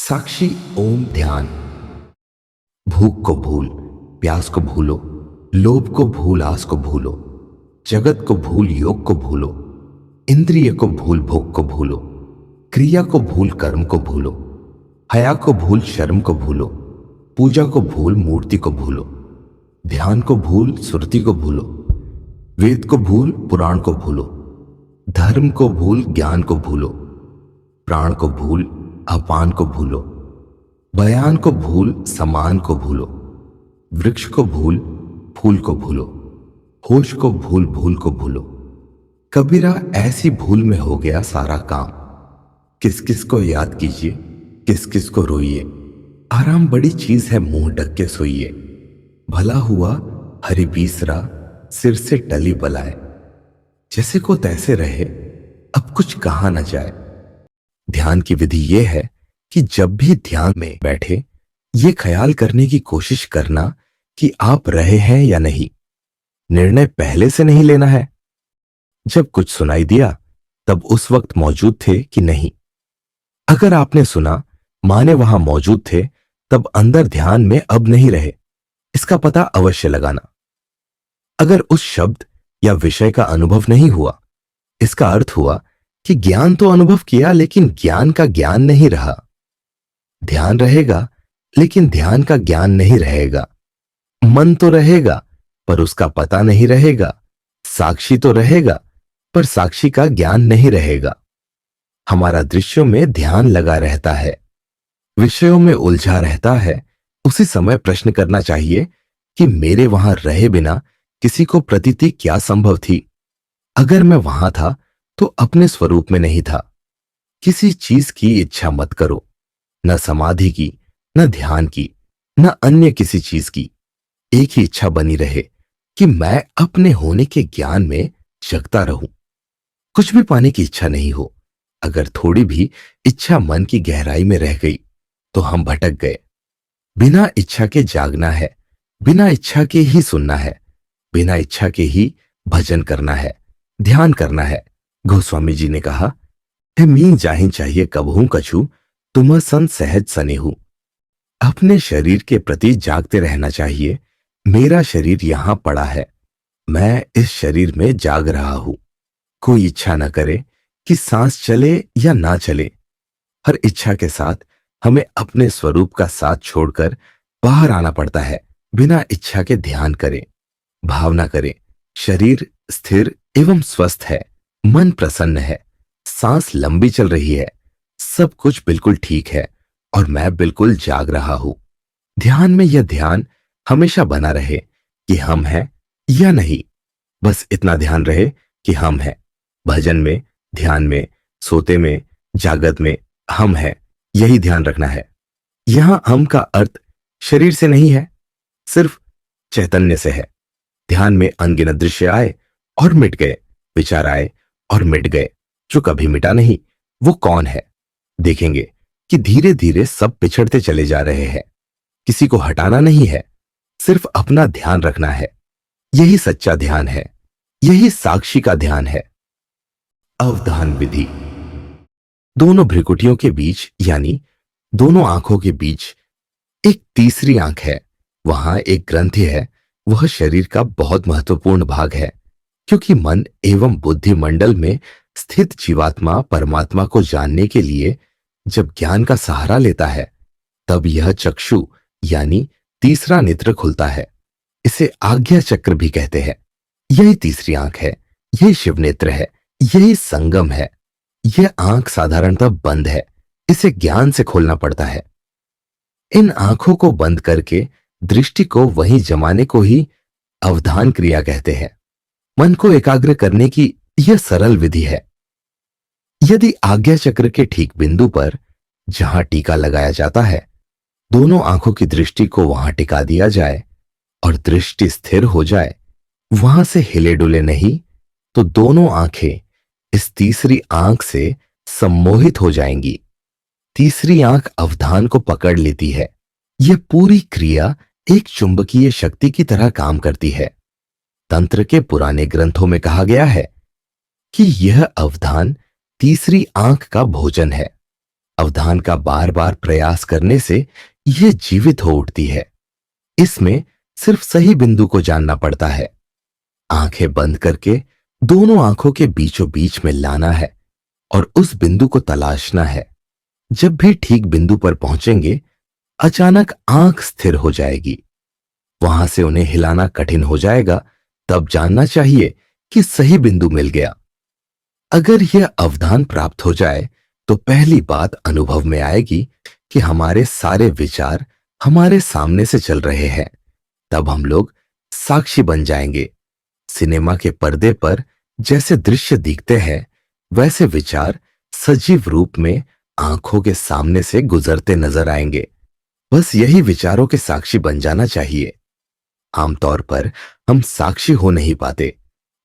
साक्षी ओम ध्यान। भूख को भूल, प्यास को भूलो, लोभ को भूल, आस को भूलो, जगत को भूल, योग को भूलो, इंद्रिय को भूल, भोग को भूलो, क्रिया को भूल, कर्म को भूलो, हया को भूल, शर्म को भूलो, पूजा को भूल, मूर्ति को भूलो, ध्यान को भूल, सुरति को भूलो, वेद को भूल, पुराण को भूलो, धर्म को भूल, ज्ञान को भूलो, प्राण को भूल, अपान को भूलो, बयान को भूल, समान को भूलो, वृक्ष को भूल, फूल को भूलो, होश को भूल, भूल को भूलो। कबीरा ऐसी भूल में हो गया सारा काम। किस किस को याद कीजिए, किस किस को रोइए, आराम बड़ी चीज है, मुंह ढक के सोइए। भला हुआ हरि बीसरा, सिर से टली बलाए, जैसे को तैसे रहे, अब कुछ कहा न जाए। ध्यान की विधि यह है कि जब भी ध्यान में बैठे ये ख्याल करने की कोशिश करना कि आप रहे हैं या नहीं। निर्णय पहले से नहीं लेना है। जब कुछ सुनाई दिया तब उस वक्त मौजूद थे कि नहीं। अगर आपने सुना, माने वहां मौजूद थे, तब अंदर ध्यान में अब नहीं रहे, इसका पता अवश्य लगाना। अगर उस शब्द या विषय का अनुभव नहीं हुआ, इसका अर्थ हुआ कि ज्ञान तो अनुभव किया लेकिन ज्ञान का ज्ञान नहीं रहा। ध्यान रहेगा लेकिन ध्यान का ज्ञान नहीं रहेगा। मन तो रहेगा पर उसका पता नहीं रहेगा। साक्षी तो रहेगा पर साक्षी का ज्ञान नहीं रहेगा। हमारा दृश्यों में ध्यान लगा रहता है, विषयों में उलझा रहता है। उसी समय प्रश्न करना चाहिए कि मेरे वहां रहे बिना किसी को प्रतीति क्या संभव थी। अगर मैं वहां था तो अपने स्वरूप में नहीं था। किसी चीज की इच्छा मत करो, न समाधि की, न ध्यान की, न अन्य किसी चीज की। एक ही इच्छा बनी रहे कि मैं अपने होने के ज्ञान में जगता रहूं। कुछ भी पाने की इच्छा नहीं हो। अगर थोड़ी भी इच्छा मन की गहराई में रह गई तो हम भटक गए। बिना इच्छा के जागना है, बिना इच्छा के ही सुनना है, बिना इच्छा के ही भजन करना है, ध्यान करना है। गोस्वामी जी ने कहा, हे मीन जाहिं चाहिए कबहू कछु, तुम सन सहज सनेहू। अपने शरीर के प्रति जागते रहना चाहिए। मेरा शरीर यहां पड़ा है, मैं इस शरीर में जाग रहा हूं। कोई इच्छा न करे कि सांस चले या ना चले। हर इच्छा के साथ हमें अपने स्वरूप का साथ छोड़कर बाहर आना पड़ता है। बिना इच्छा के ध्यान करें, भावना करें। शरीर स्थिर एवं स्वस्थ है, मन प्रसन्न है, सांस लंबी चल रही है, सब कुछ बिल्कुल ठीक है और मैं बिल्कुल जाग रहा हूं। ध्यान में यह ध्यान हमेशा बना रहे कि हम हैं या नहीं। बस इतना ध्यान रहे कि हम हैं। भजन में, ध्यान में, सोते में, जागत में हम हैं, यही ध्यान रखना है। यहां हम का अर्थ शरीर से नहीं है, सिर्फ चैतन्य से है। ध्यान में अनगिनत दृश्य आए और मिट गए, विचार आए और मिट गए। जो कभी मिटा नहीं वो कौन है? देखेंगे कि धीरे धीरे सब पिछड़ते चले जा रहे हैं। किसी को हटाना नहीं है, सिर्फ अपना ध्यान रखना है। यही सच्चा ध्यान है, यही साक्षी का ध्यान है। अवधान विधि। दोनों भ्रिकुटियों के बीच यानी दोनों आंखों के बीच एक तीसरी आंख है। वहां एक ग्रंथि है, वह शरीर का बहुत महत्वपूर्ण भाग है, क्योंकि मन एवं बुद्धि मंडल में स्थित जीवात्मा परमात्मा को जानने के लिए जब ज्ञान का सहारा लेता है, तब यह चक्षु यानी तीसरा नेत्र खुलता है। इसे आज्ञा चक्र भी कहते हैं। यही तीसरी आंख है, यही शिव नेत्र है, यही संगम है। यह आंख साधारणतः बंद है, इसे ज्ञान से खोलना पड़ता है। इन आंखों को बंद करके दृष्टि को वहीं जमाने को ही अवधान क्रिया कहते हैं। मन को एकाग्र करने की यह सरल विधि है। यदि आज्ञा चक्र के ठीक बिंदु पर जहां टीका लगाया जाता है, दोनों आंखों की दृष्टि को वहां टिका दिया जाए और दृष्टि स्थिर हो जाए, वहां से हिले डुले नहीं, तो दोनों आंखें इस तीसरी आंख से सम्मोहित हो जाएंगी। तीसरी आंख अवधान को पकड़ लेती है। यह पूरी क्रिया एक चुंबकीय शक्ति की तरह काम करती है। तंत्र के पुराने ग्रंथों में कहा गया है कि यह अवधान तीसरी आंख का भोजन है। अवधान का बार बार प्रयास करने से यह जीवित हो उठती है। इसमें सिर्फ सही बिंदु को जानना पड़ता है। आंखें बंद करके दोनों आंखों के बीचों बीच में लाना है और उस बिंदु को तलाशना है। जब भी ठीक बिंदु पर पहुंचेंगे, अचानक आंख स्थिर हो जाएगी। वहां से उन्हें हिलाना कठिन हो जाएगा। तब जानना चाहिए कि सही बिंदु मिल गया। अगर यह अवधान प्राप्त हो जाए तो पहली बात अनुभव में आएगी कि हमारे सारे विचार हमारे सामने से चल रहे हैं। तब हम लोग साक्षी बन जाएंगे। सिनेमा के पर्दे पर जैसे दृश्य दिखते हैं, वैसे विचार सजीव रूप में आंखों के सामने से गुजरते नजर आएंगे। बस यही विचारों के साक्षी बन जाना चाहिए। आमतौर पर हम साक्षी हो नहीं पाते।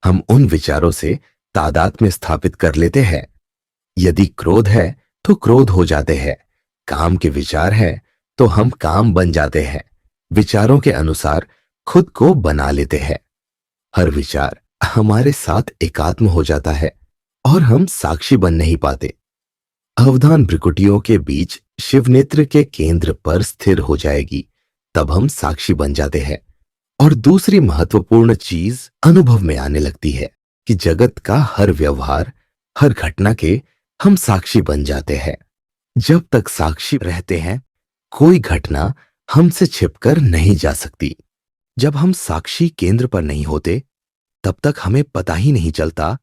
हम उन विचारों से तादाद में स्थापित कर लेते हैं। यदि क्रोध है तो क्रोध हो जाते हैं। काम के विचार है तो हम काम बन जाते हैं। विचारों के अनुसार खुद को बना लेते हैं। हर विचार हमारे साथ एकात्म हो जाता है और हम साक्षी बन नहीं पाते। अवधान भ्रिकुटियों के बीच शिवनेत्र के केंद्र पर स्थिर हो जाएगी। तब हम साक्षी बन जाते हैं। और दूसरी महत्वपूर्ण चीज अनुभव में आने लगती है कि जगत का हर व्यवहार, हर घटना के हम साक्षी बन जाते हैं। जब तक साक्षी रहते हैं, कोई घटना हमसे छिपकर नहीं जा सकती। जब हम साक्षी केंद्र पर नहीं होते, तब तक हमें पता ही नहीं चलता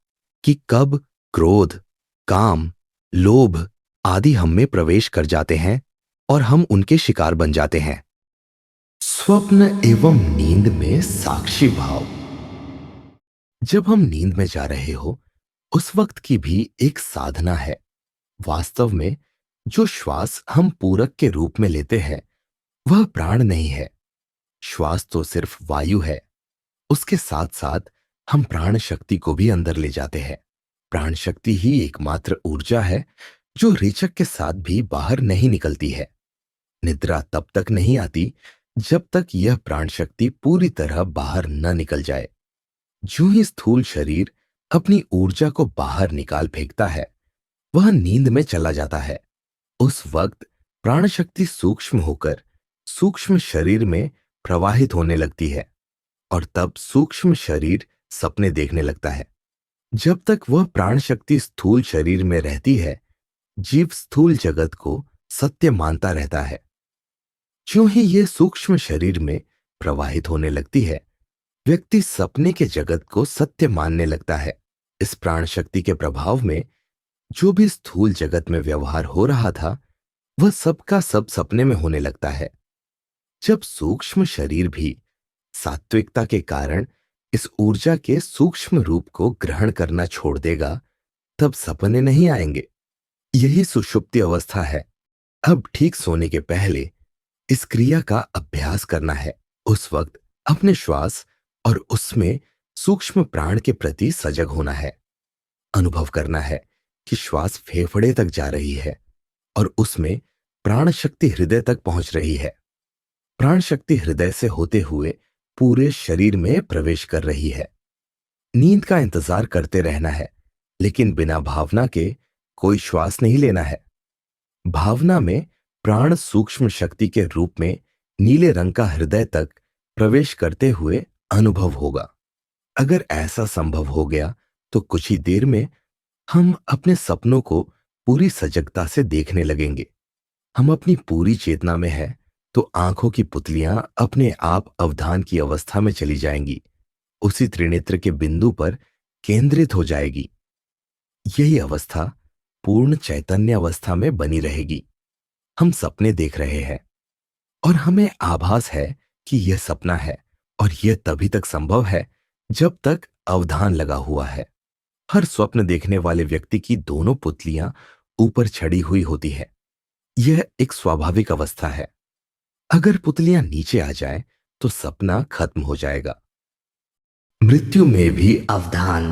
कि कब क्रोध, काम, लोभ आदि हम में प्रवेश कर जाते हैं और हम उनके शिकार बन जाते हैं। स्वप्न एवं नींद में साक्षी भाव। जब हम नींद में जा रहे हो, उस वक्त की भी एक साधना है। वास्तव में जो श्वास हम पूरक के रूप में लेते हैं, वह प्राण नहीं है। श्वास तो सिर्फ वायु है। उसके साथ साथ हम प्राण शक्ति को भी अंदर ले जाते हैं। प्राण शक्ति ही एकमात्र ऊर्जा है जो रेचक के साथ भी बाहर नहीं निकलती है। निद्रा तब तक नहीं आती जब तक यह प्राण शक्ति पूरी तरह बाहर न निकल जाए। जो ही स्थूल शरीर अपनी ऊर्जा को बाहर निकाल फेंकता है, वह नींद में चला जाता है। उस वक्त प्राण शक्ति सूक्ष्म होकर सूक्ष्म शरीर में प्रवाहित होने लगती है और तब सूक्ष्म शरीर सपने देखने लगता है। जब तक वह प्राण शक्ति स्थूल शरीर में रहती है, जीव स्थूल जगत को सत्य मानता रहता है। जो ही यह सूक्ष्म शरीर में प्रवाहित होने लगती है, व्यक्ति सपने के जगत को सत्य मानने लगता है। इस प्राण शक्ति के प्रभाव में जो भी स्थूल जगत में व्यवहार हो रहा था, वह सबका सब सपने में होने लगता है। जब सूक्ष्म शरीर भी सात्विकता के कारण इस ऊर्जा के सूक्ष्म रूप को ग्रहण करना छोड़ देगा, तब सपने नहीं आएंगे। यही सुषुप्ति अवस्था है। अब ठीक सोने के पहले इस क्रिया का अभ्यास करना है। उस वक्त अपने श्वास और उसमें सूक्ष्म प्राण के प्रति सजग होना है। अनुभव करना है कि श्वास फेफड़े तक जा रही है और उसमें प्राण शक्ति हृदय तक पहुंच रही है। प्राण शक्ति हृदय से होते हुए पूरे शरीर में प्रवेश कर रही है। नींद का इंतजार करते रहना है, लेकिन बिना भावना के कोई श्वास नहीं लेना है। भावना में प्राण सूक्ष्म शक्ति के रूप में नीले रंग का हृदय तक प्रवेश करते हुए अनुभव होगा। अगर ऐसा संभव हो गया तो कुछ ही देर में हम अपने सपनों को पूरी सजगता से देखने लगेंगे। हम अपनी पूरी चेतना में है तो आंखों की पुतलियां अपने आप अवधान की अवस्था में चली जाएंगी, उसी त्रिनेत्र के बिंदु पर केंद्रित हो जाएगी। यही अवस्था पूर्ण चैतन्य अवस्था में बनी रहेगी। हम सपने देख रहे हैं और हमें आभास है कि यह सपना है, और यह तभी तक संभव है जब तक अवधान लगा हुआ है। हर स्वप्न देखने वाले व्यक्ति की दोनों पुतलियां ऊपर चढ़ी हुई होती है। यह एक स्वाभाविक अवस्था है। अगर पुतलियां नीचे आ जाएं तो सपना खत्म हो जाएगा। मृत्यु में भी अवधान।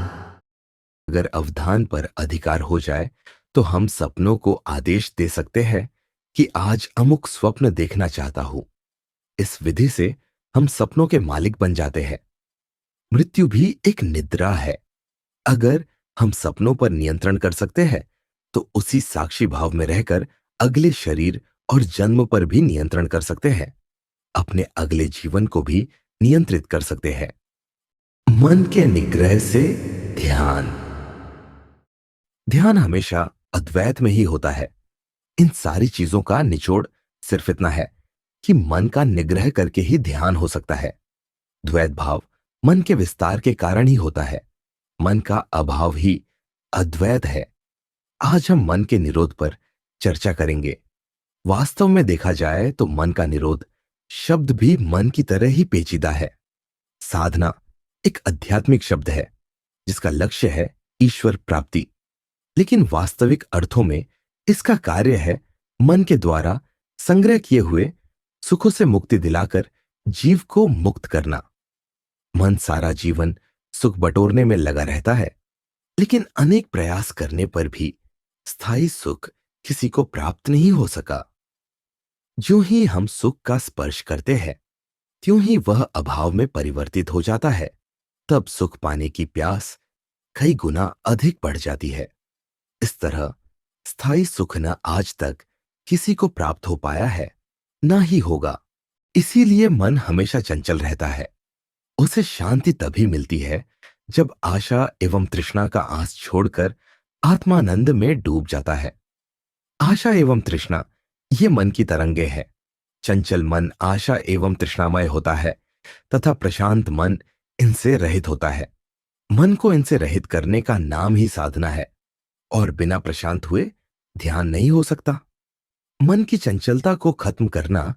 अगर अवधान पर अधिकार हो जाए तो हम सपनों को आदेश दे सकते हैं कि आज अमुक स्वप्न देखना चाहता हूं। इस विधि से हम सपनों के मालिक बन जाते हैं। मृत्यु भी एक निद्रा है। अगर हम सपनों पर नियंत्रण कर सकते हैं तो उसी साक्षी भाव में रहकर अगले शरीर और जन्म पर भी नियंत्रण कर सकते हैं, अपने अगले जीवन को भी नियंत्रित कर सकते हैं। मन के निग्रह से ध्यान। ध्यान हमेशा अद्वैत में ही होता है। इन सारी चीजों का निचोड़ सिर्फ इतना है कि मन का निग्रह करके ही ध्यान हो सकता है। द्वैत भाव मन के विस्तार के कारण ही होता है। मन का अभाव ही अद्वैत है। आज हम मन के निरोध पर चर्चा करेंगे। वास्तव में देखा जाए तो मन का निरोध शब्द भी मन की तरह ही पेचीदा है। साधना एक आध्यात्मिक शब्द है जिसका लक्ष्य है ईश्वर प्राप्ति, लेकिन वास्तविक अर्थों में इसका कार्य है मन के द्वारा संग्रह किए हुए सुखों से मुक्ति दिलाकर जीव को मुक्त करना। मन सारा जीवन सुख बटोरने में लगा रहता है, लेकिन अनेक प्रयास करने पर भी स्थायी सुख किसी को प्राप्त नहीं हो सका। जो ही हम सुख का स्पर्श करते हैं, त्यों ही वह अभाव में परिवर्तित हो जाता है। तब सुख पाने की प्यास कई गुना अधिक बढ़ जाती है। इस तरह स्थायी सुख न आज तक किसी को प्राप्त हो पाया है, ना ही होगा। इसीलिए मन हमेशा चंचल रहता है। उसे शांति तभी मिलती है जब आशा एवं तृष्णा का आस छोड़कर आत्मानंद में डूब जाता है। आशा एवं तृष्णा ये मन की तरंगे हैं। चंचल मन आशा एवं तृष्णामय होता है तथा प्रशांत मन इनसे रहित होता है। मन को इनसे रहित करने का नाम ही साधना है, और बिना प्रशांत हुए ध्यान नहीं हो सकता। मन की चंचलता को खत्म करना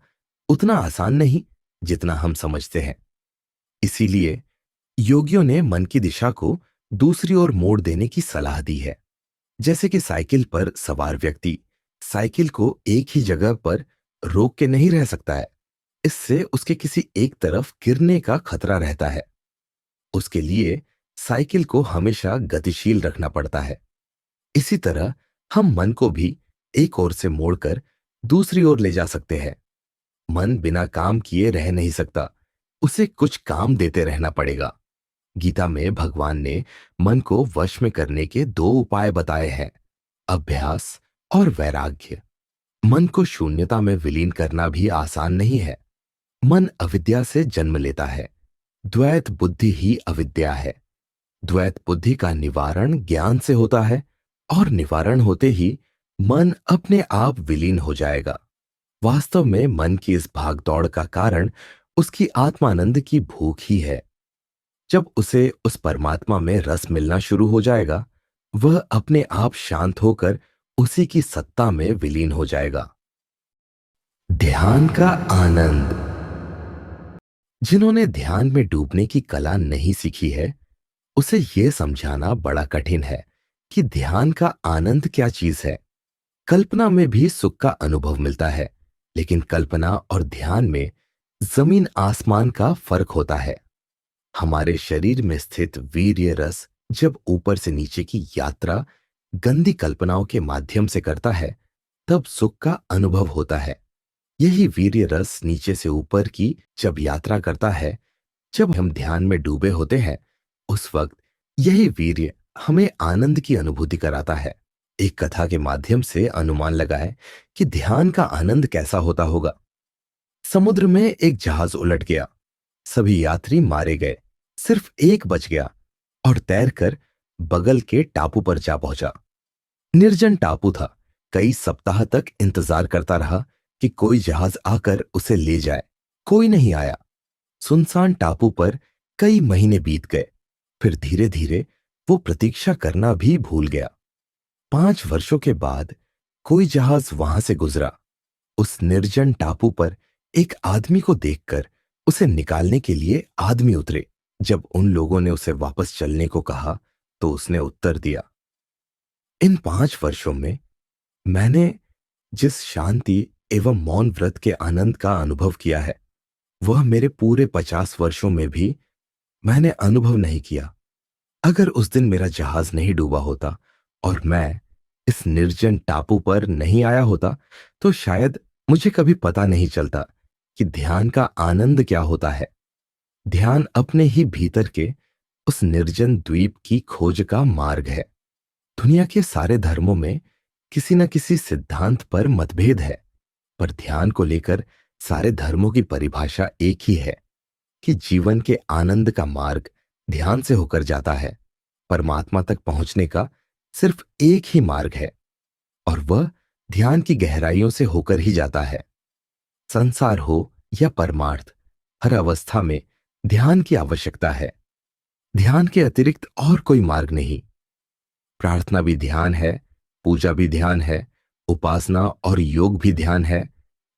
उतना आसान नहीं जितना हम समझते हैं। इसीलिए योगियों ने मन की दिशा को दूसरी ओर मोड़ देने की सलाह दी है। जैसे कि साइकिल पर सवार व्यक्ति साइकिल को एक ही जगह पर रोक के नहीं रह सकता है। इससे उसके किसी एक तरफ गिरने का खतरा रहता है। उसके लिए साइकिल को हमेशा गतिशील रखना पड़ता है। इसी तरह हम मन को भी एक ओर से मोड़कर दूसरी ओर ले जा सकते हैं। मन बिना काम किए रह नहीं सकता, उसे कुछ काम देते रहना पड़ेगा। गीता में भगवान ने मन को वश में करने के दो उपाय बताए हैं, अभ्यास और वैराग्य। मन को शून्यता में विलीन करना भी आसान नहीं है। मन अविद्या से जन्म लेता है। द्वैत बुद्धि ही अविद्या है। द्वैत बुद्धि का निवारण ज्ञान से होता है, और निवारण होते ही मन अपने आप विलीन हो जाएगा। वास्तव में मन की इस भागदौड़ का कारण उसकी आत्मानंद की भूख ही है। जब उसे उस परमात्मा में रस मिलना शुरू हो जाएगा, वह अपने आप शांत होकर उसी की सत्ता में विलीन हो जाएगा। ध्यान का आनंद। जिन्होंने ध्यान में डूबने की कला नहीं सीखी है, उसे यह समझाना बड़ा कठिन है कि ध्यान का आनंद क्या चीज है। कल्पना में भी सुख का अनुभव मिलता है, लेकिन कल्पना और ध्यान में जमीन आसमान का फर्क होता है। हमारे शरीर में स्थित वीर्य रस जब ऊपर से नीचे की यात्रा गंदी कल्पनाओं के माध्यम से करता है, तब सुख का अनुभव होता है। यही वीर्य रस नीचे से ऊपर की जब यात्रा करता है, जब हम ध्यान में डूबे होते हैं, उस वक्त यही वीर्य हमें आनंद की अनुभूति कराता है। एक कथा के माध्यम से अनुमान लगाए कि ध्यान का आनंद कैसा होता होगा। समुद्र में एक जहाज उलट गया। सभी यात्री मारे गए, सिर्फ एक बच गया और तैरकर बगल के टापू पर जा पहुंचा। निर्जन टापू था। कई सप्ताह तक इंतजार करता रहा कि कोई जहाज आकर उसे ले जाए। कोई नहीं आया। सुनसान टापू पर कई महीने बीत गए। फिर धीरे धीरे वो प्रतीक्षा करना भी भूल गया। 5 वर्षों के बाद कोई जहाज वहां से गुजरा। उस निर्जन टापू पर एक आदमी को देखकर उसे निकालने के लिए आदमी उतरे। जब उन लोगों ने उसे वापस चलने को कहा, तो उसने उत्तर दिया, इन 5 वर्षों में मैंने जिस शांति एवं मौन व्रत के आनंद का अनुभव किया है, वह मेरे पूरे 50 वर्षों में भी मैंने अनुभव नहीं किया। अगर उस दिन मेरा जहाज नहीं डूबा होता और मैं इस निर्जन टापू पर नहीं आया होता, तो शायद मुझे कभी पता नहीं चलता कि ध्यान का आनंद क्या होता है। ध्यान अपने ही भीतर के उस निर्जन द्वीप की खोज का मार्ग है। दुनिया के सारे धर्मों में किसी न किसी सिद्धांत पर मतभेद है, पर ध्यान को लेकर सारे धर्मों की परिभाषा एक ही है कि जीवन के आनंद का मार्ग ध्यान से होकर जाता है। परमात्मा तक पहुंचने का सिर्फ एक ही मार्ग है, और वह ध्यान की गहराइयों से होकर ही जाता है। संसार हो या परमार्थ, हर अवस्था में ध्यान की आवश्यकता है। ध्यान के अतिरिक्त और कोई मार्ग नहीं। प्रार्थना भी ध्यान है, पूजा भी ध्यान है, उपासना और योग भी ध्यान है,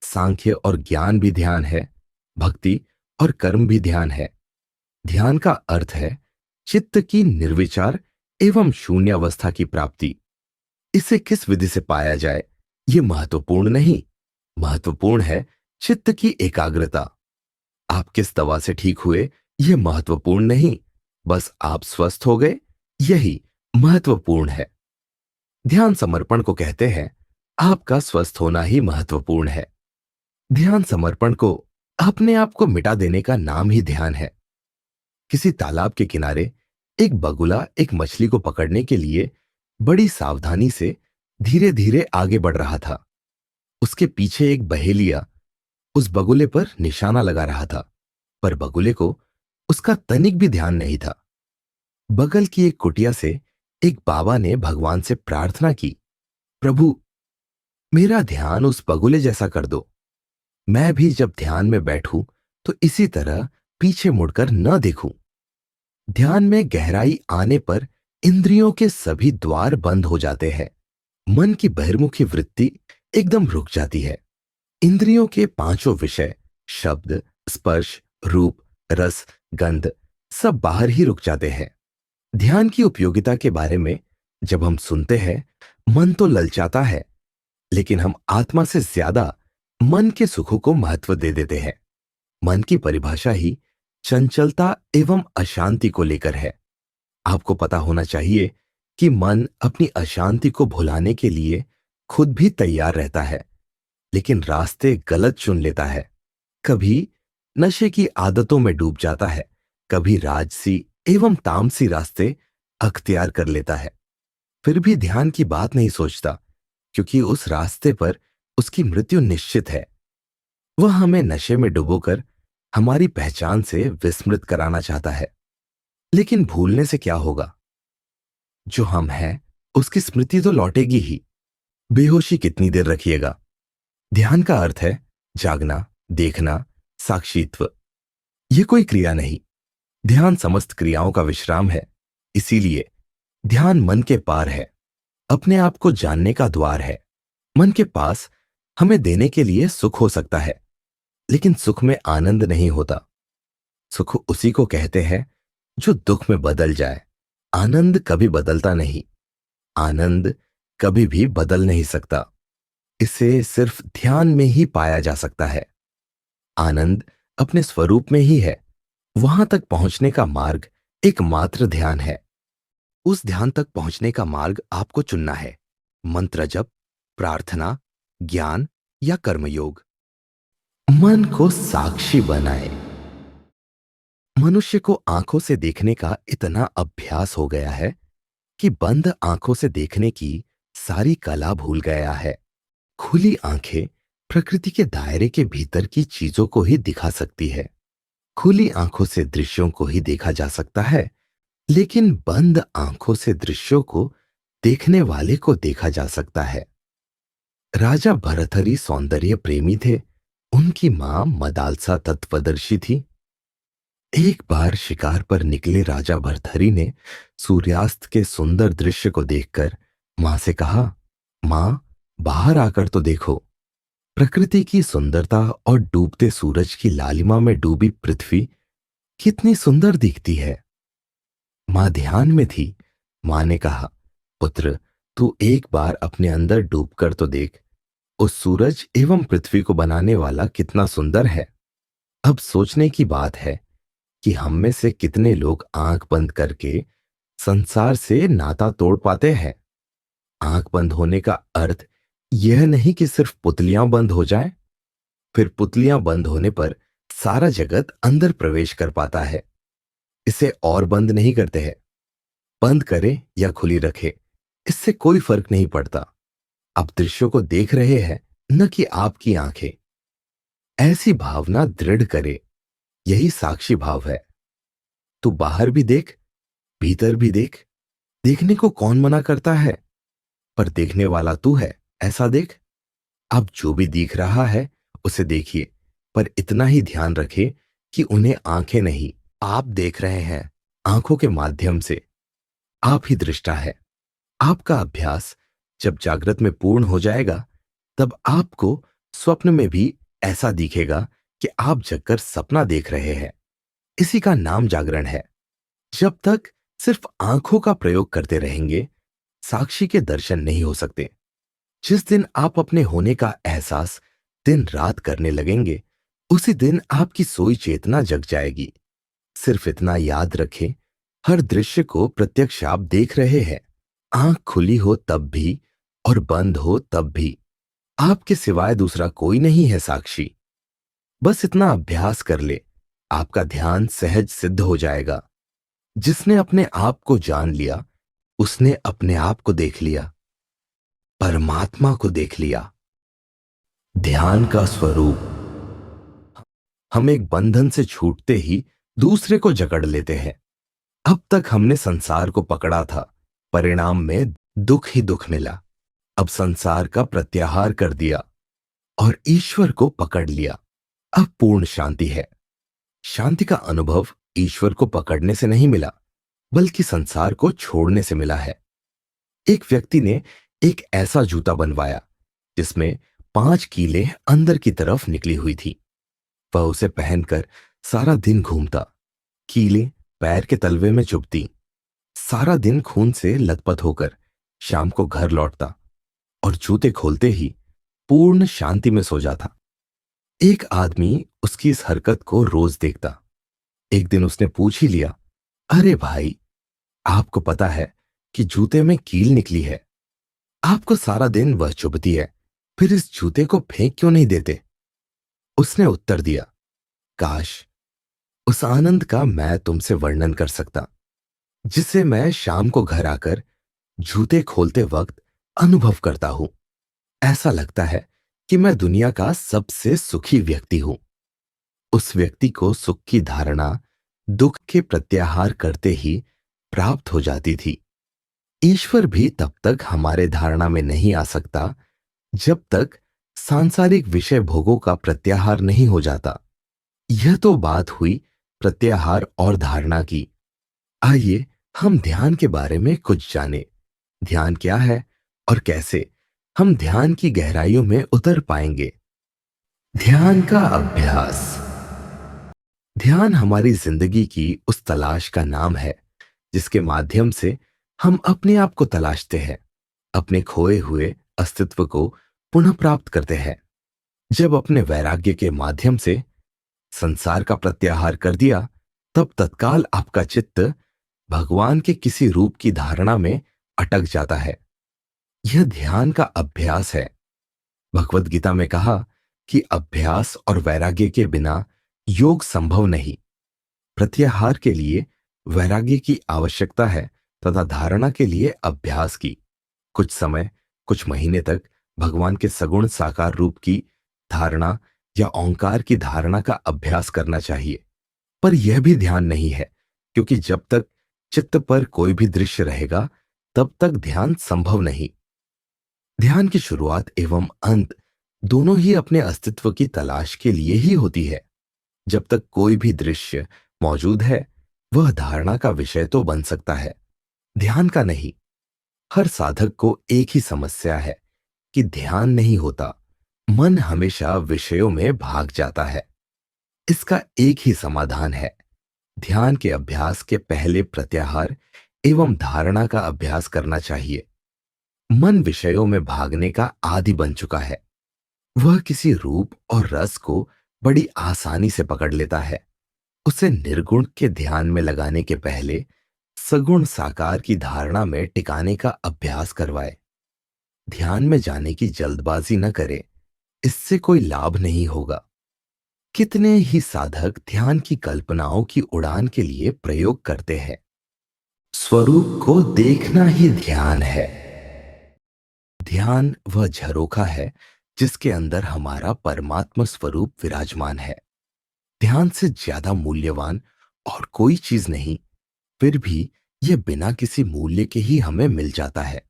सांख्य और ज्ञान भी ध्यान है, भक्ति और कर्म भी ध्यान है। ध्यान का अर्थ है चित्त की निर्विचार एवं शून्य अवस्था की प्राप्ति। इसे किस विधि से पाया जाए, यह महत्वपूर्ण नहीं। महत्वपूर्ण है चित्त की एकाग्रता। आप किस दवा से ठीक हुए, यह महत्वपूर्ण नहीं। बस आप स्वस्थ हो गए, यही महत्वपूर्ण है। ध्यान समर्पण को कहते हैं, आपका स्वस्थ होना ही महत्वपूर्ण है। ध्यान समर्पण को अपने आप को मिटा देने का नाम ही ध्यान है। किसी तालाब के किनारे एक बगुला एक मछली को पकड़ने के लिए बड़ी सावधानी से धीरे धीरे आगे बढ़ रहा था। उसके पीछे एक बहेलिया उस बगुले पर निशाना लगा रहा था, पर बगुले को उसका तनिक भी ध्यान नहीं था। बगल की एक कुटिया से एक बाबा ने भगवान से प्रार्थना की, प्रभु, मेरा ध्यान उस बगुले जैसा कर दो। मैं भी जब ध्यान में बैठूं तो इसी तरह पीछे मुड़कर न देखूं। ध्यान में गहराई आने पर इंद्रियों के सभी द्वार बंद हो जाते हैं। मन की बहिर्मुखी वृत्ति एकदम रुक जाती है। इंद्रियों के पांचों विषय, शब्द, स्पर्श, रूप, रस, गंध, सब बाहर ही रुक जाते हैं। ध्यान की उपयोगिता के बारे में जब हम सुनते हैं, मन तो ललचाता है, लेकिन हम आत्मा से ज्यादा मन के सुखों को महत्व दे देते हैं। मन की परिभाषा ही चंचलता एवं अशांति को लेकर है। आपको पता होना चाहिए कि मन अपनी अशांति को भुलाने के लिए खुद भी तैयार रहता है, लेकिन रास्ते गलत चुन लेता है। कभी नशे की आदतों में डूब जाता है, कभी राजसी एवं तामसी रास्ते अख्तियार कर लेता है। फिर भी ध्यान की बात नहीं सोचता, क्योंकि उस रास्ते पर उसकी मृत्यु निश्चित है। वह हमें नशे में डुबोकर हमारी पहचान से विस्मृत कराना चाहता है। लेकिन भूलने से क्या होगा? जो हम हैं उसकी स्मृति तो लौटेगी ही। बेहोशी कितनी देर रखिएगा? ध्यान का अर्थ है जागना, देखना, साक्षीत्व। यह कोई क्रिया नहीं। ध्यान समस्त क्रियाओं का विश्राम है। इसीलिए ध्यान मन के पार है, अपने आप को जानने का द्वार है। मन के पास हमें देने के लिए सुख हो सकता है, लेकिन सुख में आनंद नहीं होता। सुख उसी को कहते हैं जो दुख में बदल जाए। आनंद कभी बदलता नहीं। आनंद कभी भी बदल नहीं सकता। इसे सिर्फ ध्यान में ही पाया जा सकता है। आनंद अपने स्वरूप में ही है। वहां तक पहुंचने का मार्ग एकमात्र ध्यान है। उस ध्यान तक पहुंचने का मार्ग आपको चुनना है। मंत्र जप, प्रार्थना, ज्ञान या कर्मयोग। मन को साक्षी बनाए। मनुष्य को आंखों से देखने का इतना अभ्यास हो गया है कि बंद आंखों से देखने की सारी कला भूल गया है। खुली आंखें प्रकृति के दायरे के भीतर की चीजों को ही दिखा सकती है। खुली आंखों से दृश्यों को ही देखा जा सकता है, लेकिन बंद आंखों से दृश्यों को देखने वाले को देखा जा सकता है। राजा भरथरी सौंदर्य प्रेमी थे। उनकी मां मदालसा तत्वदर्शी थी। एक बार शिकार पर निकले राजा भरथरी ने सूर्यास्त के सुंदर दृश्य को देखकर मां से कहा, मां, बाहर आकर तो देखो। प्रकृति की सुंदरता और डूबते सूरज की लालिमा में डूबी पृथ्वी कितनी सुंदर दिखती है। मां ध्यान में थी। मां ने कहा, पुत्र, तू एक बार अपने अंदर डूबकर तो देख। उस सूरज एवं पृथ्वी को बनाने वाला कितना सुंदर है। अब सोचने की बात है कि हम में से कितने लोग आंख बंद करके संसार से नाता तोड़ पाते हैं। आंख बंद होने का अर्थ यह नहीं कि सिर्फ पुतलियां बंद हो जाएं। फिर पुतलियां बंद होने पर सारा जगत अंदर प्रवेश कर पाता है। इसे और बंद नहीं करते हैं। बंद करे या खुली रखे, इससे कोई फर्क नहीं पड़ता। आप दृश्यों को देख रहे हैं, न कि आपकी आंखें। ऐसी भावना दृढ़ करे, यही साक्षी भाव है। तू बाहर भी देख, भीतर भी देख। देखने को कौन मना करता है? पर देखने वाला तू है, ऐसा देख। अब जो भी दिख रहा है उसे देखिए, पर इतना ही ध्यान रखें कि उन्हें आंखें नहीं, आप देख रहे हैं। आंखों के माध्यम से आप ही दृष्टा है। आपका अभ्यास जब जागृत में पूर्ण हो जाएगा, तब आपको स्वप्न में भी ऐसा दिखेगा कि आप जगकर सपना देख रहे हैं। इसी का नाम जागरण है। जब तक सिर्फ आंखों का प्रयोग करते रहेंगे, साक्षी के दर्शन नहीं हो सकते। जिस दिन आप अपने होने का एहसास दिन रात करने लगेंगे, उसी दिन आपकी सोई चेतना जग जाएगी। सिर्फ इतना याद रखें, हर दृश्य को प्रत्यक्ष आप देख रहे हैं। आंख खुली हो तब भी और बंद हो तब भी आपके सिवाय दूसरा कोई नहीं है साक्षी। बस इतना अभ्यास कर ले, आपका ध्यान सहज सिद्ध हो जाएगा। जिसने अपने आप को जान लिया, उसने अपने आप को देख लिया, परमात्मा को देख लिया। ध्यान का स्वरूप। हम एक बंधन से छूटते ही दूसरे को जकड़ लेते हैं। अब तक हमने संसार को पकड़ा था, परिणाम में दुख ही दुख मिला। अब संसार का प्रत्याहार कर दिया और ईश्वर को पकड़ लिया। अब पूर्ण शांति है। शांति का अनुभव ईश्वर को पकड़ने से नहीं मिला, बल्कि संसार को छोड़ने से मिला है। एक व्यक्ति ने एक ऐसा जूता बनवाया जिसमें 5 कीलें अंदर की तरफ निकली हुई थी। वह उसे पहनकर सारा दिन घूमता। कीलें पैर के तलवे में चुभती। सारा दिन खून से लथपथ होकर शाम को घर लौटता और जूते खोलते ही पूर्ण शांति में सो जाता। एक आदमी उसकी इस हरकत को रोज देखता। एक दिन उसने पूछ ही लिया, अरे भाई, आपको पता है कि जूते में कील निकली है। आपको सारा दिन वह चुभती है, फिर इस जूते को फेंक क्यों नहीं देते? उसने उत्तर दिया, काश उस आनंद का मैं तुमसे वर्णन कर सकता, जिसे मैं शाम को घर आकर जूते खोलते वक्त अनुभव करता हूं। ऐसा लगता है कि मैं दुनिया का सबसे सुखी व्यक्ति हूं। उस व्यक्ति को सुख की धारणा दुख के प्रत्याहार करते ही प्राप्त हो जाती थी। ईश्वर भी तब तक हमारे धारणा में नहीं आ सकता जब तक सांसारिक विषय भोगों का प्रत्याहार नहीं हो जाता। यह तो बात हुई प्रत्याहार और धारणा की। आइए हम ध्यान के बारे में कुछ जानें। ध्यान क्या है और कैसे हम ध्यान की गहराइयों में उतर पाएंगे। ध्यान का अभ्यास। ध्यान हमारी जिंदगी की उस तलाश का नाम है जिसके माध्यम से हम अपने आप को तलाशते हैं, अपने खोए हुए अस्तित्व को पुनः प्राप्त करते हैं। जब अपने वैराग्य के माध्यम से संसार का प्रत्याहार कर दिया, तब तत्काल आपका चित्त भगवान के किसी रूप की धारणा में अटक जाता है। यह ध्यान का अभ्यास है। भगवत गीता में कहा कि अभ्यास और वैराग्य के बिना योग संभव नहीं। प्रत्याहार के लिए वैराग्य की आवश्यकता है तथा धारणा के लिए अभ्यास की। कुछ समय, कुछ महीने तक भगवान के सगुण साकार रूप की धारणा या ओंकार की धारणा का अभ्यास करना चाहिए। पर यह भी ध्यान नहीं है, क्योंकि जब तक चित्त पर कोई भी दृश्य रहेगा, तब तक ध्यान संभव नहीं। ध्यान की शुरुआत एवं अंत दोनों ही अपने अस्तित्व की तलाश के लिए ही होती है। जब तक कोई भी दृश्य मौजूद है, वह धारणा का विषय तो बन सकता है, ध्यान का नहीं। हर साधक को एक ही समस्या है कि ध्यान नहीं होता, मन हमेशा विषयों में भाग जाता है। इसका एक ही समाधान है, ध्यान के अभ्यास के पहले प्रत्याहार एवं धारणा का अभ्यास करना चाहिए। मन विषयों में भागने का आदी बन चुका है। वह किसी रूप और रस को बड़ी आसानी से पकड़ लेता है। उसे निर्गुण के ध्यान में लगाने के पहले सगुण साकार की धारणा में टिकाने का अभ्यास करवाए। ध्यान में जाने की जल्दबाजी न करे, इससे कोई लाभ नहीं होगा। कितने ही साधक ध्यान की कल्पनाओं की उड़ान के लिए प्रयोग करते हैं। स्वरूप को देखना ही ध्यान है। ध्यान वह झरोखा है जिसके अंदर हमारा परमात्मा स्वरूप विराजमान है। ध्यान से ज्यादा मूल्यवान और कोई चीज नहीं, फिर भी यह बिना किसी मूल्य के ही हमें मिल जाता है।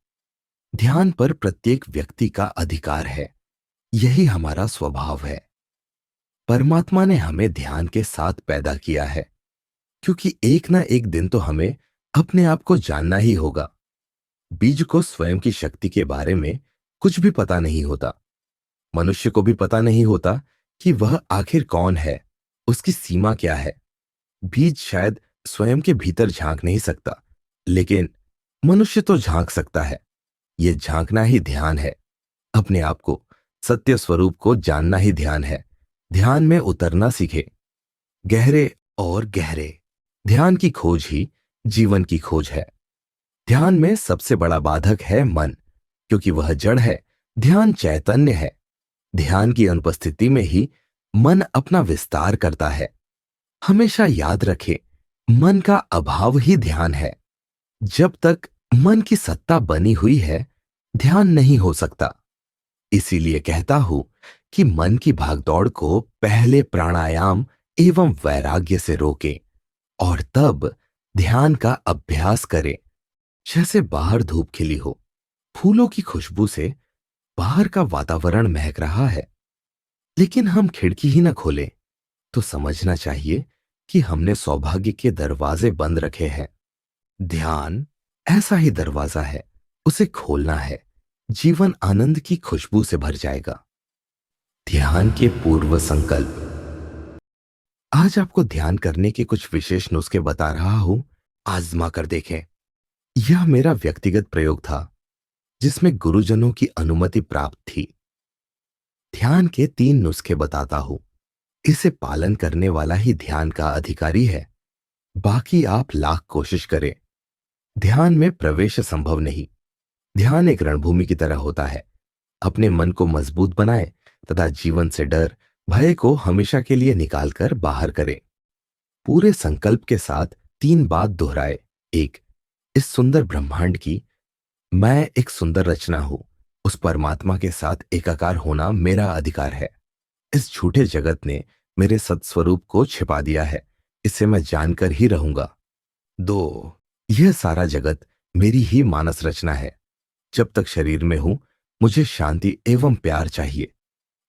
ध्यान पर प्रत्येक व्यक्ति का अधिकार है। यही हमारा स्वभाव है। परमात्मा ने हमें ध्यान के साथ पैदा किया है, क्योंकि एक ना एक दिन तो हमें अपने आप को जानना ही होगा। बीज को स्वयं की शक्ति के बारे में कुछ भी पता नहीं होता। मनुष्य को भी पता नहीं होता कि वह आखिर कौन है, उसकी सीमा क्या है। बीज शायद स्वयं के भीतर झांक नहीं सकता, लेकिन मनुष्य तो झांक सकता है। यह झांकना ही ध्यान है। अपने आप को, सत्य स्वरूप को जानना ही ध्यान है। ध्यान में उतरना सीखे, गहरे और गहरे। ध्यान की खोज ही जीवन की खोज है। ध्यान में सबसे बड़ा बाधक है मन, क्योंकि वह जड़ है। ध्यान चैतन्य है। ध्यान की अनुपस्थिति में ही मन अपना विस्तार करता है। हमेशा याद रखें, मन का अभाव ही ध्यान है। जब तक मन की सत्ता बनी हुई है, ध्यान नहीं हो सकता। इसीलिए कहता हूं कि मन की भागदौड़ को पहले प्राणायाम एवं वैराग्य से रोकें और तब ध्यान का अभ्यास करें। जैसे बाहर धूप खिली हो, फूलों की खुशबू से बाहर का वातावरण महक रहा है, लेकिन हम खिड़की ही न खोलें तो समझना चाहिए कि हमने सौभाग्य के दरवाजे बंद रखे हैं। ध्यान ऐसा ही दरवाजा है, उसे खोलना है, जीवन आनंद की खुशबू से भर जाएगा। ध्यान के पूर्व संकल्प। आज आपको ध्यान करने के कुछ विशेष नुस्खे बता रहा हूं, आजमा कर देखें। यह मेरा व्यक्तिगत प्रयोग था, जिसमें गुरुजनों की अनुमति प्राप्त थी। ध्यान के 3 नुस्खे बताता हूं। इसे पालन करने वाला ही ध्यान का अधिकारी है। बाकी आप लाख कोशिश करें, ध्यान में प्रवेश संभव नहीं। ध्यान एक रणभूमि की तरह होता है। अपने मन को मजबूत बनाए तथा जीवन से डर, भय को हमेशा के लिए निकालकर बाहर करें। पूरे संकल्प के साथ 3 बात दोहराए। 1, इस सुंदर ब्रह्मांड की मैं एक सुंदर रचना हूं। उस परमात्मा के साथ एकाकार होना मेरा अधिकार है। इस झूठे जगत ने मेरे सत्स्वरूप को छिपा दिया है, इसे मैं जानकर ही रहूंगा। 2, यह सारा जगत मेरी ही मानस रचना है। जब तक शरीर में हूं, मुझे शांति एवं प्यार चाहिए।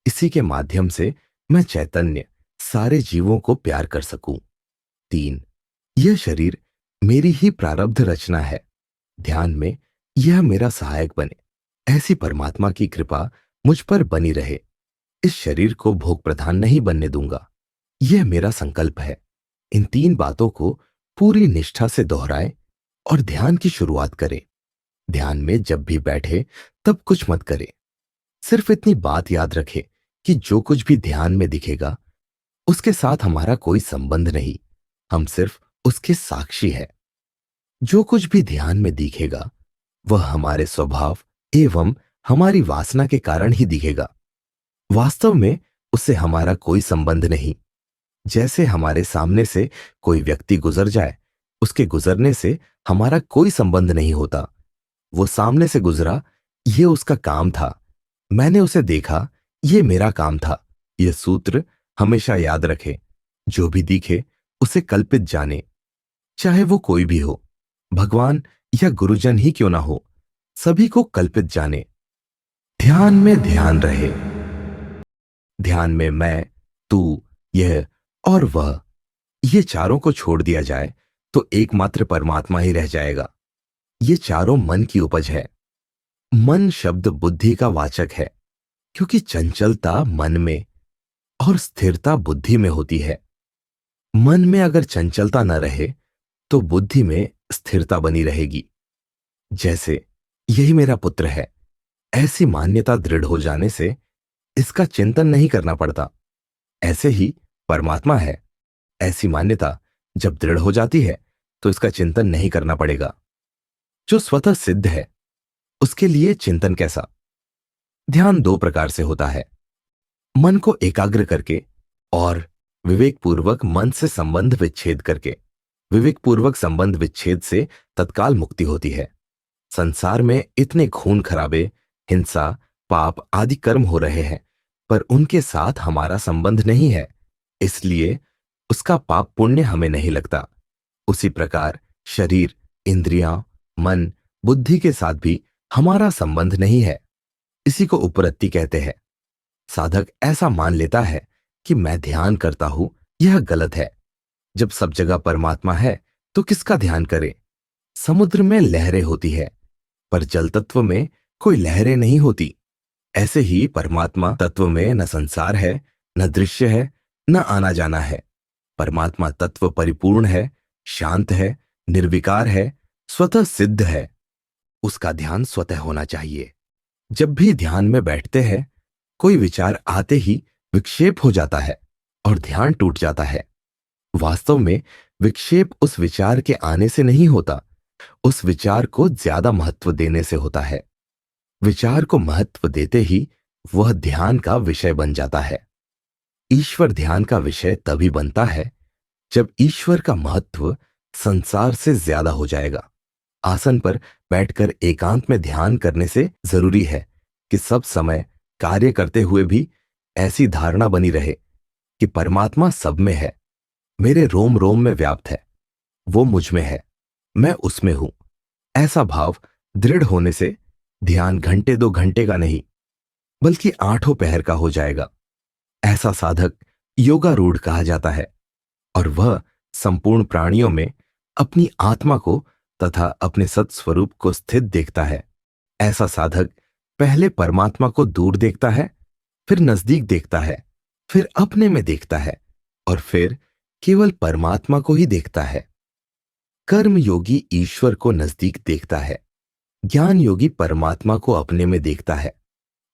इसी के माध्यम से मैं चैतन्य सारे जीवों को प्यार कर सकूं। 3, यह शरीर मेरी ही प्रारब्ध रचना है। ध्यान में यह मेरा सहायक बने। ऐसी परमात्मा की कृपा मुझ पर बनी रहे। इस शरीर को भोग प्रधान नहीं बनने दूंगा। यह मेरा संकल्प है। इन 3 बातों को पूरी निष्ठा से दोहराएं और ध्यान की शुरुआत करें। ध्यान में जब भी बैठे तब कुछ मत करें। सिर्फ इतनी बात याद रखें कि जो कुछ भी ध्यान में दिखेगा, उसके साथ हमारा कोई संबंध नहीं। हम सिर्फ उसके साक्षी हैं। जो कुछ भी ध्यान में दिखेगा, वह हमारे स्वभाव एवं हमारी वासना के कारण ही दिखेगा। वास्तव में उससे हमारा कोई संबंध नहीं। जैसे हमारे सामने से कोई व्यक्ति गुजर जाए, उसके गुजरने से हमारा कोई संबंध नहीं होता। वो सामने से गुजरा, ये उसका काम था। मैंने उसे देखा, ये मेरा काम था। यह सूत्र हमेशा याद रखे। जो भी दिखे उसे कल्पित जाने, चाहे वो कोई भी हो, भगवान या गुरुजन ही क्यों ना हो, सभी को कल्पित जाने। ध्यान में ध्यान रहे। ध्यान में मैं, तू, यह और वह, ये चारों को छोड़ दिया जाए तो एकमात्र परमात्मा ही रह जाएगा। ये चारों मन की उपज है। मन शब्द बुद्धि का वाचक है, क्योंकि चंचलता मन में और स्थिरता बुद्धि में होती है। मन में अगर चंचलता न रहे तो बुद्धि में स्थिरता बनी रहेगी। जैसे यही मेरा पुत्र है, ऐसी मान्यता दृढ़ हो जाने से इसका चिंतन नहीं करना पड़ता। ऐसे ही परमात्मा है, ऐसी मान्यता जब दृढ़ हो जाती है तो इसका चिंतन नहीं करना पड़ेगा। जो स्वतः सिद्ध है, उसके लिए चिंतन कैसा? ध्यान 2 प्रकार से होता है। मन को एकाग्र करके और विवेकपूर्वक मन से संबंध विच्छेद करके। विवेकपूर्वक संबंध विच्छेद से तत्काल मुक्ति होती है। संसार में इतने खून खराबे, हिंसा, पाप आदि कर्म हो रहे हैं, पर उनके साथ हमारा संबंध नहीं है, इसलिए उसका पाप पुण्य हमें नहीं लगता। उसी प्रकार शरीर, इंद्रियां, मन, बुद्धि के साथ भी हमारा संबंध नहीं है। इसी को उपरति कहते हैं। साधक ऐसा मान लेता है कि मैं ध्यान करता हूं, यह गलत है। जब सब जगह परमात्मा है तो किसका ध्यान करे? समुद्र में लहरें होती है, पर जल तत्व में कोई लहरें नहीं होती। ऐसे ही परमात्मा तत्व में न संसार है, न दृश्य है, न आना जाना है। परमात्मा तत्व परिपूर्ण है, शांत है, निर्विकार है, स्वतः सिद्ध है। उसका ध्यान स्वतः होना चाहिए। जब भी ध्यान में बैठते हैं, कोई विचार आते ही विक्षेप हो जाता है और ध्यान टूट जाता है। वास्तव में विक्षेप उस विचार के आने से नहीं होता, उस विचार को ज्यादा महत्व देने से होता है। विचार को महत्व देते ही वह ध्यान का विषय बन जाता है। ईश्वर ध्यान का विषय तभी बनता है जब ईश्वर का महत्व संसार से ज्यादा हो जाएगा। आसन पर बैठकर एकांत में ध्यान करने से जरूरी है कि सब समय कार्य करते हुए भी ऐसी धारणा बनी रहे कि परमात्मा सब में है, मेरे रोम रोम में व्याप्त है, वो मुझ में है, मैं उसमें हूं। ऐसा भाव दृढ़ होने से ध्यान घंटे 2 घंटे का नहीं, बल्कि 8 पहर का हो जाएगा। ऐसा साधक योगारूढ़ कहा जाता है और वह संपूर्ण प्राणियों में अपनी आत्मा को तथा अपने सत्स्वरूप को स्थित देखता है। ऐसा साधक पहले परमात्मा को दूर देखता है, फिर नजदीक देखता है, फिर अपने में देखता है और फिर केवल परमात्मा को ही देखता है। कर्म योगी ईश्वर को नजदीक देखता है, ज्ञान योगी परमात्मा को अपने में देखता है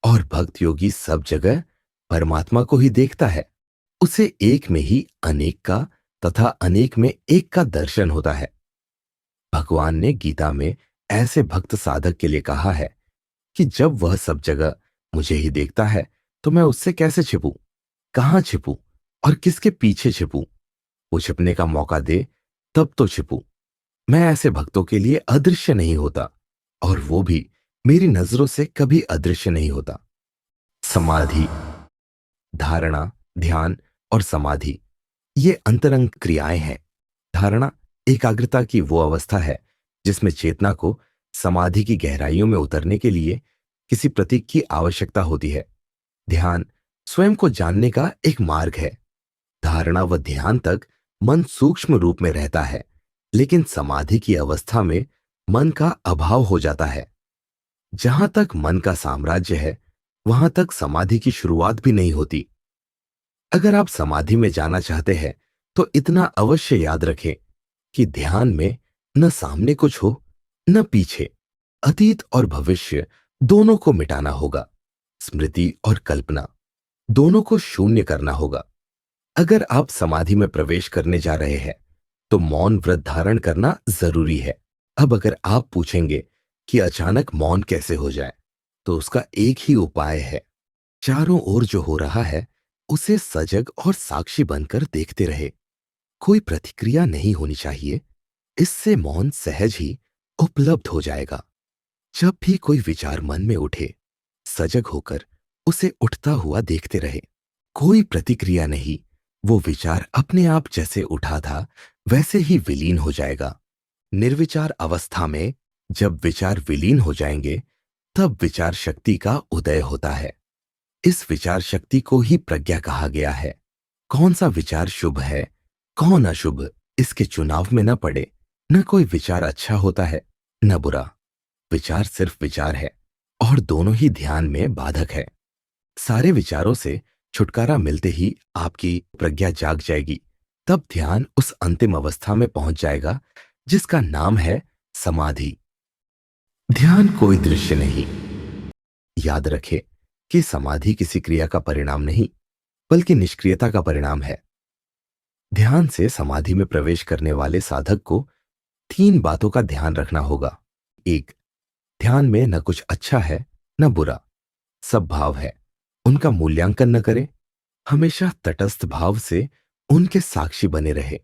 और भक्त योगी सब जगह परमात्मा को ही देखता है। उसे एक में ही अनेक का तथा अनेक में एक का दर्शन होता है। भगवान ने गीता में ऐसे भक्त साधक के लिए कहा है कि जब वह सब जगह मुझे ही देखता है तो मैं उससे कैसे छिपूं, कहां छिपूं और किसके पीछे छिपूं? वो छिपने का मौका दे तब तो छिपूं। मैं ऐसे भक्तों के लिए अदृश्य नहीं होता और वो भी मेरी नजरों से कभी अदृश्य नहीं होता। समाधि, धारणा, ध्यान और समाधि ये अंतरंग क्रियाएं हैं। धारणा एकाग्रता की वो अवस्था है जिसमें चेतना को समाधि की गहराइयों में उतरने के लिए किसी प्रतीक की आवश्यकता होती है। ध्यान स्वयं को जानने का एक मार्ग है। धारणा व ध्यान तक मन सूक्ष्म रूप में रहता है, लेकिन समाधि की अवस्था में मन का अभाव हो जाता है। जहां तक मन का साम्राज्य है, वहां तक समाधि की शुरुआत भी नहीं होती। अगर आप समाधि में जाना चाहते हैं तो इतना अवश्य याद रखें कि ध्यान में न सामने कुछ हो न पीछे, अतीत और भविष्य दोनों को मिटाना होगा। स्मृति और कल्पना दोनों को शून्य करना होगा। अगर आप समाधि में प्रवेश करने जा रहे हैं तो मौन व्रत धारण करना जरूरी है। अब अगर आप पूछेंगे कि अचानक मौन कैसे हो जाए, तो उसका एक ही उपाय है। चारों ओर जो हो रहा है उसे सजग और साक्षी बनकर देखते रहे। कोई प्रतिक्रिया नहीं होनी चाहिए, इससे मौन सहज ही उपलब्ध हो जाएगा। जब भी कोई विचार मन में उठे, सजग होकर उसे उठता हुआ देखते रहे। कोई प्रतिक्रिया नहीं, वो विचार अपने आप जैसे उठा था वैसे ही विलीन हो जाएगा। निर्विचार अवस्था में जब विचार विलीन हो जाएंगे, तब विचार शक्ति का उदय होता है। इस विचार शक्ति को ही प्रज्ञा कहा गया है। कौन सा विचार शुभ है, कौन अशुभ, इसके चुनाव में न पड़े। न कोई विचार अच्छा होता है न बुरा। विचार सिर्फ विचार है और दोनों ही ध्यान में बाधक है। सारे विचारों से छुटकारा मिलते ही आपकी प्रज्ञा जाग जाएगी। तब ध्यान उस अंतिम अवस्था में पहुंच जाएगा जिसका नाम है समाधि। ध्यान कोई दृश्य नहीं। याद रखे कि समाधि किसी क्रिया का परिणाम नहीं, बल्कि निष्क्रियता का परिणाम है। ध्यान से समाधि में प्रवेश करने वाले साधक को 3 बातों का ध्यान रखना होगा। 1, ध्यान में न कुछ अच्छा है न बुरा, सब भाव है, उनका मूल्यांकन न करे। हमेशा तटस्थ भाव से उनके साक्षी बने रहे।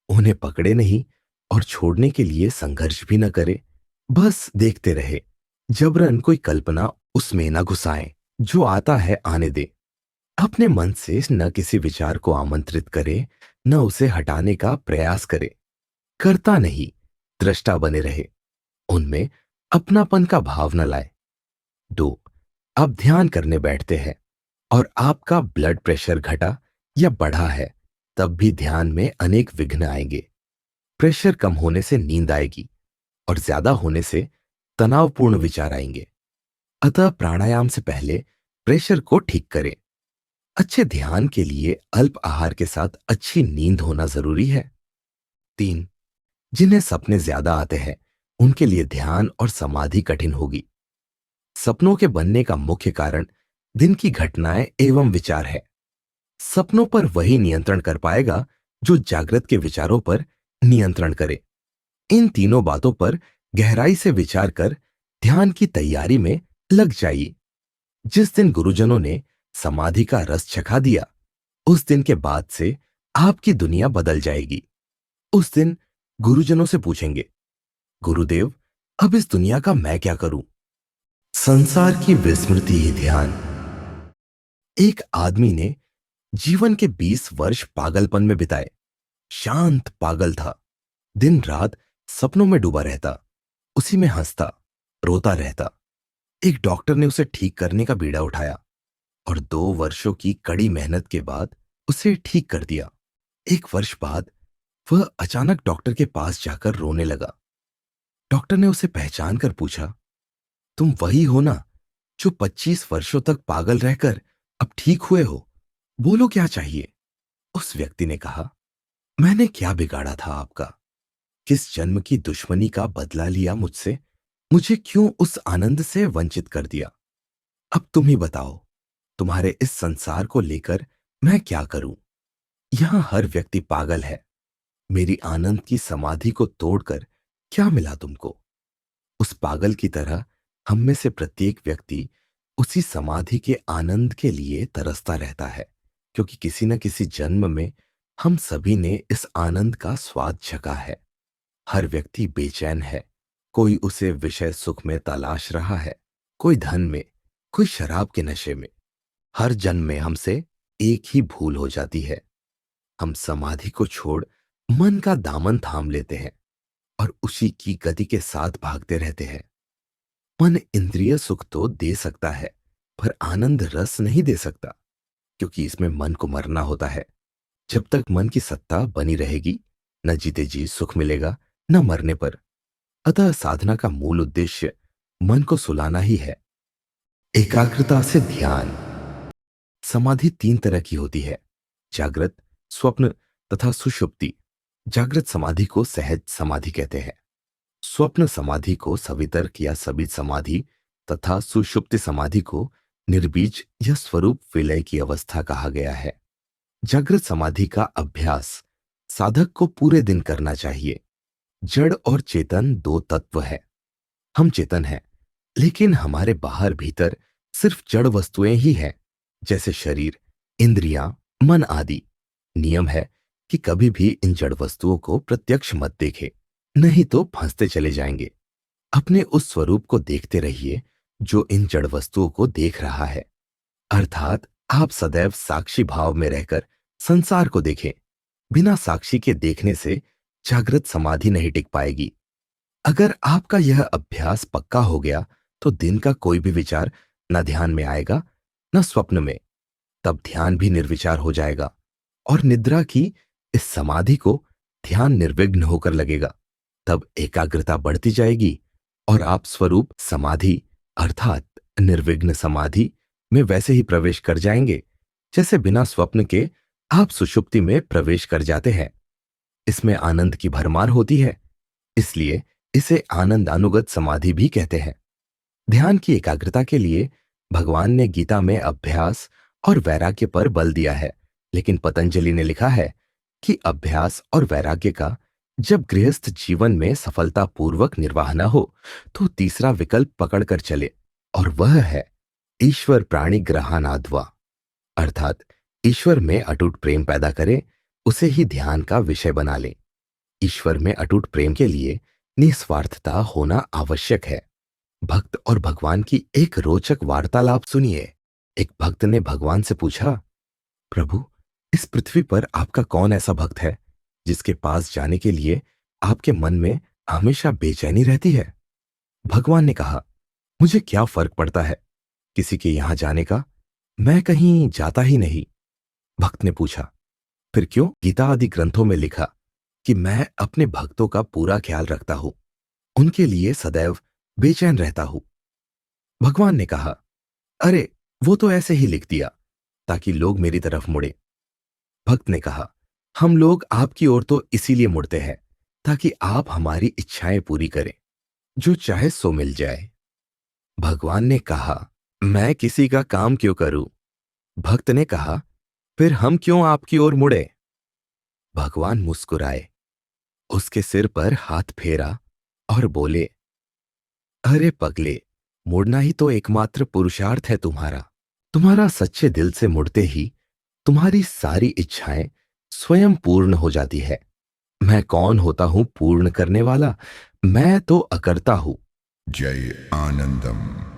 उन्हें पकड़े नहीं और छोड़ने के लिए संघर्ष भी न करे, बस देखते रहे। जबरन कोई कल्पना उसमें न घुसाएं। जो आता है आने दे। अपने मन से न किसी विचार को आमंत्रित करे, न उसे हटाने का प्रयास करे। करता नहीं, दृष्टा बने रहे। उनमें अपनापन का भाव न लाए। 2, आप ध्यान करने बैठते हैं और आपका ब्लड प्रेशर घटा या बढ़ा है, तब भी ध्यान में अनेक विघ्न आएंगे। प्रेशर कम होने से नींद आएगी और ज्यादा होने से तनावपूर्ण विचार आएंगे। अतः प्राणायाम से पहले प्रेशर को ठीक करें। अच्छे ध्यान के लिए अल्प आहार के साथ अच्छी नींद होना जरूरी है। 3, जिन्हें सपने ज्यादा आते हैं, उनके लिए ध्यान और समाधि कठिन होगी। सपनों के बनने का मुख्य कारण दिन की घटनाएं एवं विचार है। सपनों पर वही नियंत्रण कर पाएगा जो जागृत के विचारों पर नियंत्रण करे। इन तीनों बातों पर गहराई से विचार कर ध्यान की तैयारी में लग जाइए। जिस दिन गुरुजनों ने समाधि का रस चखा दिया, उस दिन के बाद से आपकी दुनिया बदल जाएगी। उस दिन गुरुजनों से पूछेंगे, गुरुदेव, अब इस दुनिया का मैं क्या करूं? संसार की विस्मृति ही ध्यान। एक आदमी ने जीवन के 20 वर्ष पागलपन में बिताए। शांत पागल था। दिन रात सपनों में डूबा रहता, उसी में हंसता, रोता रहता। एक डॉक्टर ने उसे ठीक करने का बीड़ा उठाया और 2 वर्षों की कड़ी मेहनत के बाद उसे ठीक कर दिया। 1 वर्ष बाद वह अचानक डॉक्टर के पास जाकर रोने लगा। डॉक्टर ने उसे पहचान कर पूछा, तुम वही हो ना जो 25 वर्षों तक पागल रहकर अब ठीक हुए हो? बोलो क्या चाहिए? उस व्यक्ति ने कहा, मैंने क्या बिगाड़ा था आपका? किस जन्म की दुश्मनी का बदला लिया मुझसे? मुझे क्यों उस आनंद से वंचित कर दिया? अब तुम ही बताओ, तुम्हारे इस संसार को लेकर मैं क्या करूं? यहां हर व्यक्ति पागल है। मेरी आनंद की समाधि को तोड़कर क्या मिला तुमको? उस पागल की तरह हम में से प्रत्येक व्यक्ति उसी समाधि के आनंद के लिए तरसता रहता है, क्योंकि किसी न किसी जन्म में हम सभी ने इस आनंद का स्वाद चखा है। हर व्यक्ति बेचैन है। कोई उसे विषय सुख में तलाश रहा है, कोई धन में, कोई शराब के नशे में। हर जन्म में हमसे एक ही भूल हो जाती है। हम समाधि को छोड़ मन का दामन थाम लेते हैं और उसी की गति के साथ भागते रहते हैं। मन इंद्रिय सुख तो दे सकता है, पर आनंद रस नहीं दे सकता, क्योंकि इसमें मन को मरना होता है। जब तक मन की सत्ता बनी रहेगी, न जीते जी सुख मिलेगा, न मरने पर। अतः साधना का मूल उद्देश्य मन को सुलाना ही है। एकाग्रता से ध्यान। समाधि 3 तरह की होती है, जागृत, स्वप्न तथा सुषुप्ति। जागृत समाधि को सहज समाधि कहते हैं। स्वप्न समाधि को सवितर्क या सबीज समाधि तथा सुषुप्ति समाधि को निर्बीज या स्वरूप विलय की अवस्था कहा गया है। जागृत समाधि का अभ्यास साधक को पूरे दिन करना चाहिए। जड़ और चेतन 2 तत्व है। हम चेतन हैं, लेकिन हमारे बाहर भीतर सिर्फ जड़ वस्तुएं ही हैं, जैसे शरीर, इंद्रियां, मन आदि। नियम है कि कभी भी इन जड़ वस्तुओं को प्रत्यक्ष मत देखें, नहीं तो फंसते चले जाएंगे। अपने उस स्वरूप को देखते रहिए जो इन जड़ वस्तुओं को देख रहा है। अर्थात आप सदैव साक्षी भाव में रहकर संसार को देखें। बिना साक्षी के देखने से जागृत समाधि नहीं टिक पाएगी। अगर आपका यह अभ्यास पक्का हो गया, तो दिन का कोई भी विचार न ध्यान में आएगा, न स्वप्न में। तब ध्यान भी निर्विचार हो जाएगा और निद्रा की इस समाधि को ध्यान निर्विघ्न होकर लगेगा। तब एकाग्रता बढ़ती जाएगी और आप स्वरूप समाधि अर्थात निर्विघ्न समाधि में वैसे ही प्रवेश कर जाएंगे, जैसे बिना स्वप्न के आप सुषुप्ति में प्रवेश कर जाते हैं। इसमें आनंद की भरमार होती है, इसलिए इसे आनंदानुगत समाधि भी कहते हैं। ध्यान की एकाग्रता के लिए भगवान ने गीता में अभ्यास और वैराग्य पर बल दिया है, लेकिन पतंजलि ने लिखा है कि अभ्यास और वैराग्य का जब गृहस्थ जीवन में सफलतापूर्वक निर्वाह न हो, तो तीसरा विकल्प पकड़कर चले, और वह है ईश्वर प्राणी ग्रहानाद्वा, अर्थात ईश्वर में अटूट प्रेम पैदा करे, उसे ही ध्यान का विषय बना ले। ईश्वर में अटूट प्रेम के लिए निस्वार्थता होना आवश्यक है। भक्त और भगवान की एक रोचक वार्तालाप सुनिए। एक भक्त ने भगवान से पूछा, प्रभु, इस पृथ्वी पर आपका कौन ऐसा भक्त है जिसके पास जाने के लिए आपके मन में हमेशा बेचैनी रहती है? भगवान ने कहा, मुझे क्या फर्क पड़ता है किसी के यहां जाने का, मैं कहीं जाता ही नहीं। भक्त ने पूछा, फिर क्यों गीता आदि ग्रंथों में लिखा कि मैं अपने भक्तों का पूरा ख्याल रखता हूं, उनके लिए सदैव बेचैन रहता हूं? भगवान ने कहा, अरे, वो तो ऐसे ही लिख दिया ताकि लोग मेरी तरफ मुड़े। भक्त ने कहा, हम लोग आपकी ओर तो इसीलिए मुड़ते हैं ताकि आप हमारी इच्छाएं पूरी करें, जो चाहे सो मिल जाए। भगवान ने कहा, मैं किसी का काम क्यों करूं? भक्त ने कहा, फिर हम क्यों आपकी ओर मुड़े? भगवान मुस्कुराए, उसके सिर पर हाथ फेरा और बोले, अरे पगले, मुड़ना ही तो एकमात्र पुरुषार्थ है तुम्हारा। तुम्हारा सच्चे दिल से मुड़ते ही तुम्हारी सारी इच्छाएं स्वयं पूर्ण हो जाती है। मैं कौन होता हूं पूर्ण करने वाला? मैं तो अकर्ता हूं। जय आनंदम।